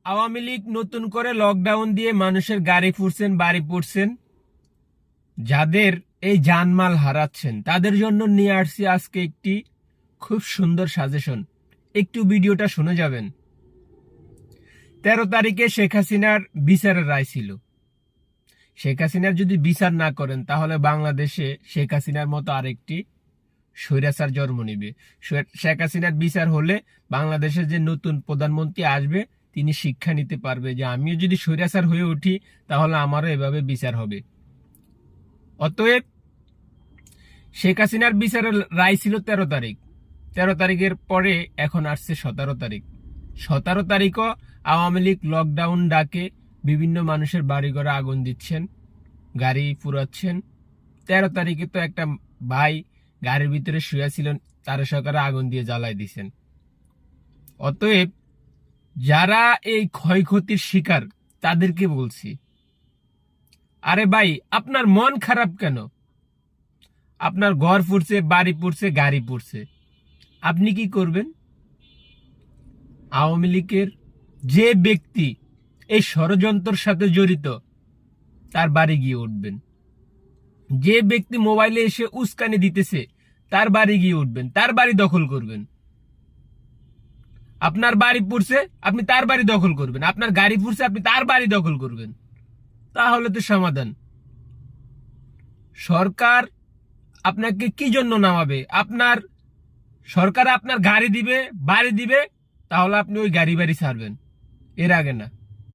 আওয়ামী লীগ নতুন করে লকডাউন দিয়ে মানুষের গাড়ি ফুরছেন, বাড়ি পুড়ছেন, যাদের এই জানমাল হারাচ্ছেন তাদের জন্য নিয়ে আসছি আজকে একটি খুব সুন্দর সাজেশন। একটু ভিডিওটা শুনে যাবেন। 13 তারিখে শেখ হাসিনার বিচারের রায় ছিল। শেখ হাসিনার যদি বিচার না করেন তাহলে বাংলাদেশে শেখ হাসিনার মতো আরেকটি স্বৈরাচার জন্ম নিবে। শেখ হাসিনার বিচার হলে বাংলাদেশের যে নতুন প্রধানমন্ত্রী আসবে তিনি শিক্ষা নিতে পারবে যে আমিও যদি স্বৈরাচার হয়ে উঠি তাহলে আমারও এভাবে বিচার হবে। অতএব শেখ হাসিনার বিচারের রায় ছিল 13 তারিখ। 13 তারিখের পরে এখন আসছে 17 তারিখ। 17 তারিখও আওয়ামী লীগ লকডাউন ডাকে বিভিন্ন মানুষের বাড়িঘরে আগুন দিচ্ছেন, গাড়ি পুরাচ্ছেন। 13 তারিখে তো একটা ভাই গাড়ির ভিতরে শুয়েছিলেন, তার সরকারে আগুন দিয়ে জ্বালাই দিচ্ছেন। অতএব যারা এই ক্ষয়ক্ষতির শিকার তাদেরকে বলছি, আরে ভাই আপনার মন খারাপ কেন? আপনার ঘর পুড়ছে, বাড়ি পুড়ছে, গাড়ি পুড়ছে, আপনি কি করবেন? আওয়ামী লীগের যে ব্যক্তি এই ষড়যন্ত্রের সাথে জড়িত তার বাড়ি গিয়ে উঠবেন। যে ব্যক্তি মোবাইলে এসে উস্কানি দিতেছে তার বাড়ি গিয়ে উঠবেন, তার বাড়ি দখল করবেন। আপনার বাড়ি পুড়ছে, আপনি তার বাড়ি দখল করবেন। আপনার গাড়ি পুড়ছে, আপনি তার বাড়ি দখল করবেন। তাহলে তো সমাধান। সরকার আপনাকে কি জন্য নামাবে? আপনার সরকার আপনার গাড়ি দিবে, বাড়ি দিবে, তাহলে আপনি ওই গাড়ি বাড়ি ছাড়বেন, এর আগে না।